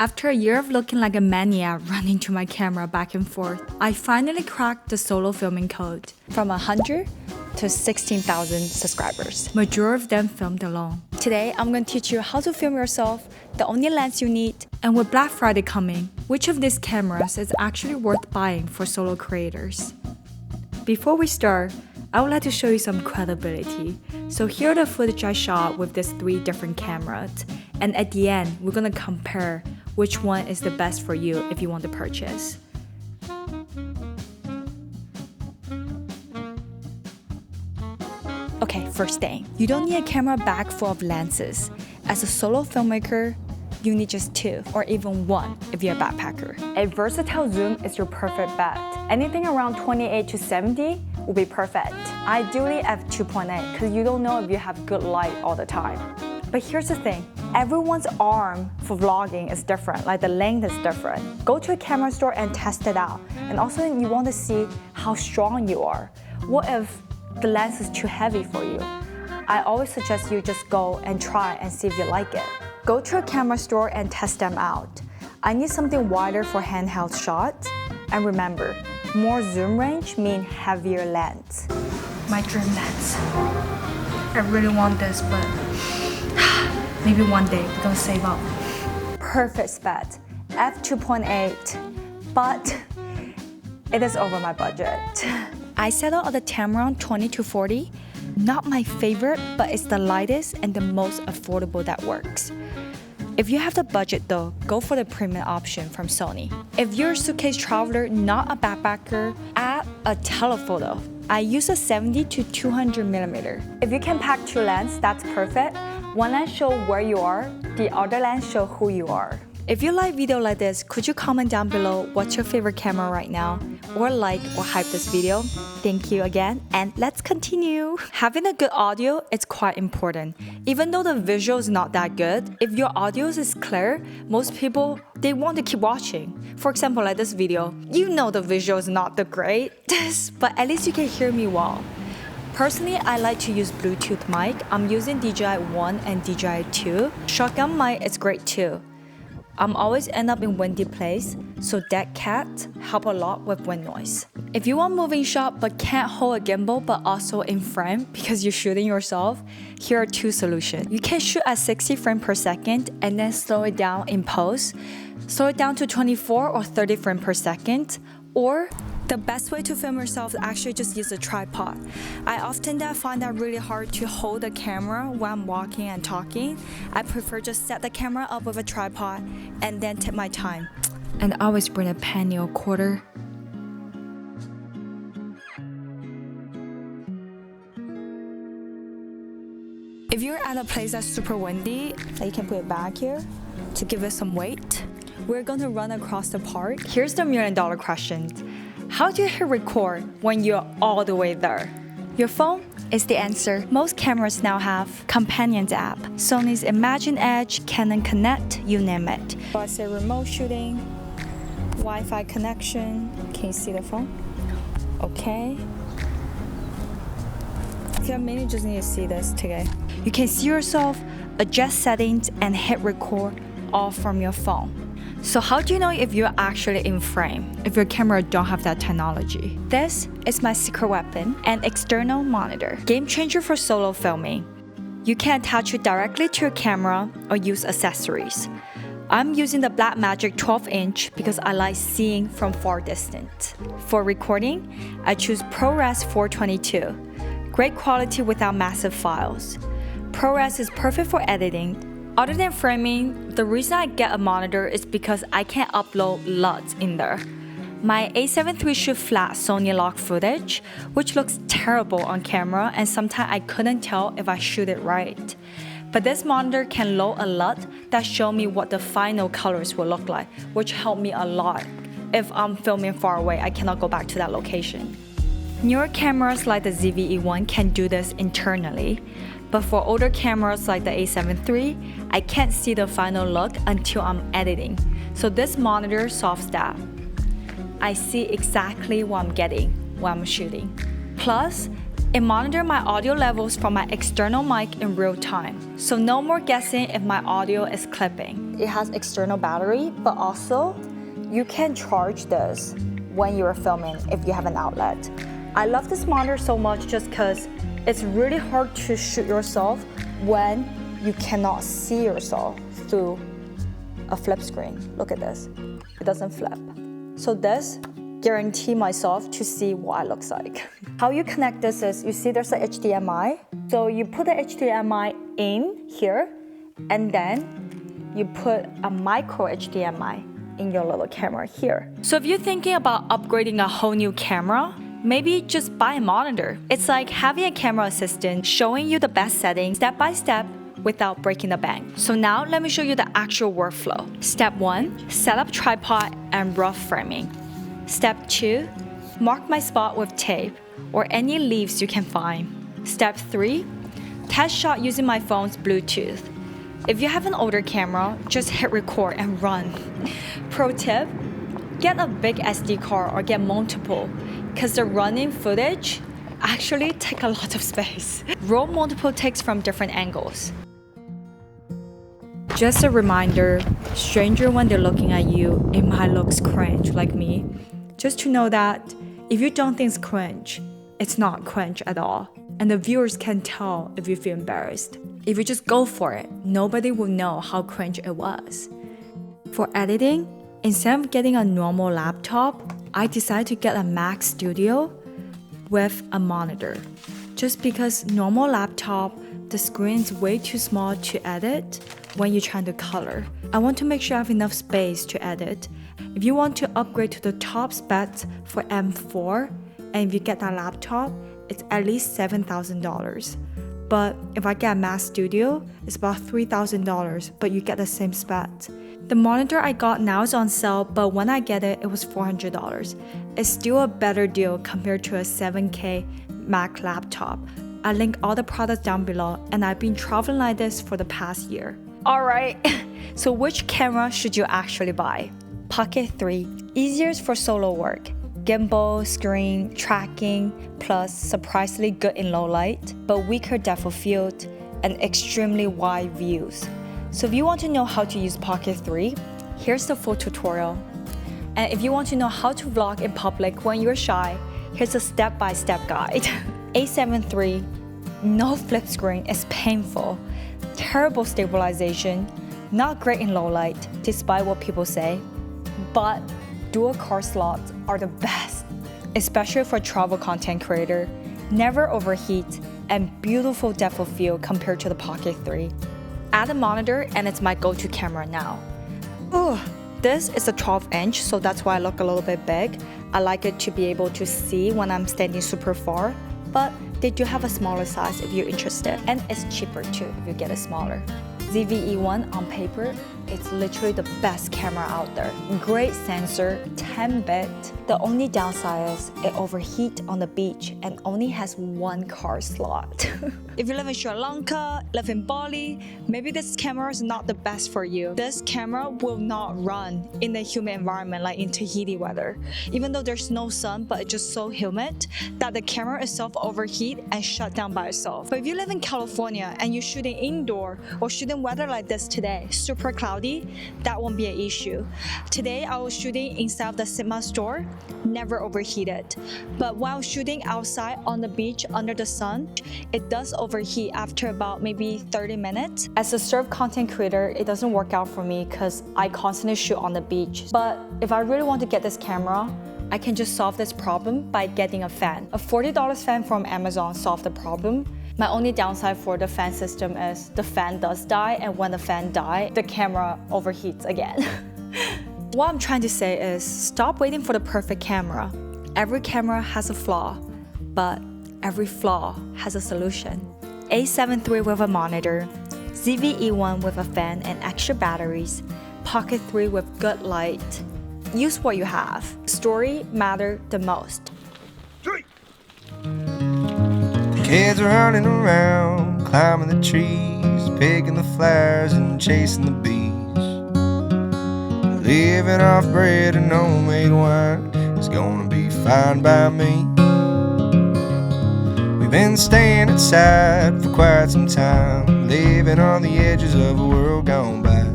After a year of looking like a maniac running to my camera back and forth, I finally cracked the solo filming code. From 100 to 16,000 subscribers. Majority of them filmed alone. Today, I'm going to teach you how to film yourself, the only lens you need, and with Black Friday coming, which of these cameras is actually worth buying for solo creators. Before we start, I would like to show you some credibility. So here are the footage I shot with these 3 different cameras, and at the end, we're going to compare which one is the best for you if you want to purchase. Okay, first thing, you don't need a camera bag full of lenses. As a solo filmmaker, you need just 2 or even 1 if you're a backpacker. A versatile zoom is your perfect bet. Anything around 28 to 70 will be perfect. Ideally f2.8 because you don't know if you have good light all the time. But here's the thing, everyone's arm for vlogging is different, like the length is different. Go to a camera store and test it out. And also you want to see how strong you are. What if the lens is too heavy for you? I always suggest you just go and try and see if you like it. Go to a camera store and test them out. I need something wider for handheld shots. And remember, more zoom range means heavier lens. My dream lens. I really want this, but maybe one day we're gonna save up. Perfect spec, f2.8, but it is over my budget. I settled on the Tamron 20 to 40. Not my favorite, but it's the lightest and the most affordable that works. If you have the budget though, go for the premium option from Sony. If you're a suitcase traveler, not a backpacker, add a telephoto. I use a 70 to 200 millimeter. If you can pack 2 lenses, that's perfect. One lens show where you are, the other lens show who you are. If you like video like this, could you comment down below what's your favorite camera right now? Or like or hype this video? Thank you again, and let's continue. Having a good audio is quite important. Even though the visual is not that good, if your audio is clear, most people, they want to keep watching. For example, like this video, you know the visual is not the greatest, but at least you can hear me well. Personally, I like to use Bluetooth mic. I'm using DJI 1 and DJI 2. Shotgun mic is great too. I'm always end up in windy place, so dead cat help a lot with wind noise. If you want moving shot but can't hold a gimbal but also in frame because you're shooting yourself, here are 2 solutions. You can shoot at 60 frames per second and then slow it down in post. Slow it down to 24 or 30 frames per second, or the best way to film yourself is actually just use a tripod. I often find that really hard to hold the camera while I'm walking and talking. I prefer just set the camera up with a tripod and then take my time. And I always bring a penny or quarter. If you're at a place that's super windy, you can put it back here to give it some weight. We're going to run across the park. Here's the $1 million question. How do you hit record when you're all the way there? Your phone is the answer. Most cameras now have Companions app. Sony's Imagine Edge, Canon Connect, you name it. So I say remote shooting, Wi-Fi connection. Can you see the phone? Okay. Okay, maybe just need to see this today. You can see yourself, adjust settings, and hit record all from your phone. So how do you know if you're actually in frame, if your camera don't have that technology? This is my secret weapon, an external monitor. Game changer for solo filming. You can attach it directly to your camera or use accessories. I'm using the Blackmagic 12-inch because I like seeing from far distance. For recording, I choose ProRes 422. Great quality without massive files. ProRes is perfect for editing. Other than framing, the reason I get a monitor is because I can't upload LUTs in there. My A7 III shoots flat Sony log footage, which looks terrible on camera, and sometimes I couldn't tell if I shoot it right. But this monitor can load a LUT that show me what the final colors will look like, which helped me a lot. If I'm filming far away, I cannot go back to that location. Newer cameras like the ZV-E1 can do this internally. But for older cameras like the A7 III, I can't see the final look until I'm editing. So this monitor solves that. I see exactly what I'm getting when I'm shooting. Plus, it monitors my audio levels from my external mic in real time. So no more guessing if my audio is clipping. it has external battery, but also you can charge this when you're filming if you have an outlet. I love this monitor so much just because it's really hard to shoot yourself when you cannot see yourself through a flip screen. Look at this, it doesn't flip. So this guarantee myself to see what it looks like. How you connect this is, you see there's a HDMI. So you put the HDMI in here, and then you put a micro HDMI in your little camera here. So if you're thinking about upgrading a whole new camera, maybe just buy a monitor. It's like having a camera assistant showing you the best settings step by step without breaking the bank. So now let me show you the actual workflow. Step 1, set up tripod and rough framing. Step 2, mark my spot with tape or any leaves you can find. Step 3, test shot using my phone's Bluetooth. If you have an older camera, just hit record and run. Pro tip, get a big SD card or get multiple, because the running footage actually take a lot of space. Roll multiple takes from different angles. Just a reminder, stranger when they're looking at you, it might look cringe like me. Just to know that if you don't think it's cringe, it's not cringe at all. And the viewers can tell if you feel embarrassed. If you just go for it, nobody will know how cringe it was. For editing, instead of getting a normal laptop, I decided to get a Mac Studio with a monitor. Just because normal laptop, the screen is way too small to edit when you're trying to color. I want to make sure I have enough space to edit. If you want to upgrade to the top specs for M4, and if you get that laptop, it's at least $7,000. But if I get a Mac Studio, it's about $3,000, but you get the same specs. The monitor I got now is on sale, but when I get it, it was $400. It's still a better deal compared to a 7K Mac laptop. I link all the products down below, and I've been traveling like this for the past year. Alright, so which camera should you actually buy? Pocket 3, easier for solo work. Gimbal, screen, tracking, plus surprisingly good in low light, but weaker depth of field and extremely wide views. So if you want to know how to use Pocket 3, here's the full tutorial. And if you want to know how to vlog in public when you're shy, here's a step-by-step guide. A7 III, no flip screen, is painful. Terrible stabilization, not great in low light, despite what people say. But dual card slots are the best, especially for travel content creator. Never overheat and beautiful depth of field compared to the Pocket 3. Add a monitor and it's my go-to camera now. Ooh, this is a 12-inch, so that's why I look a little bit big. I like it to be able to see when I'm standing super far, but they do have a smaller size if you're interested, and it's cheaper too if you get it smaller. ZV-E1 on paper, it's literally the best camera out there. Great sensor, 10-bit. The only downside is it overheats on the beach and only has one card slot. If you live in Sri Lanka, live in Bali, maybe this camera is not the best for you. This camera will not run in a humid environment like in Tahiti weather. Even though there's no sun, but it's just so humid that the camera itself overheat and shut down by itself. But if you live in California and you're shooting indoor or shooting weather like this today, super cloudy, that won't be an issue. Today I was shooting inside of the Sigma store, never overheated. But while shooting outside on the beach under the sun, it does overheat after about maybe 30 minutes. As a surf content creator, it doesn't work out for me because I constantly shoot on the beach. But if I really want to get this camera, I can just solve this problem by getting a fan. A $40 fan from Amazon solved the problem. My only downside for the fan system is the fan does die, and when the fan dies, the camera overheats again. What I'm trying to say is, stop waiting for the perfect camera. Every camera has a flaw, but every flaw has a solution. A7 III with a monitor, ZV-E1 with a fan and extra batteries, Pocket 3 with good light. Use what you have. Story matters the most. Kids are running around, climbing the trees, picking the flowers and chasing the bees. Living off bread and homemade wine is gonna be fine by me. We've been staying inside for quite some time, living on the edges of a world gone by.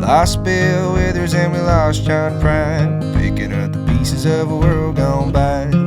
lost Bill Withers and we lost John Prine, picking up the pieces of a world gone by.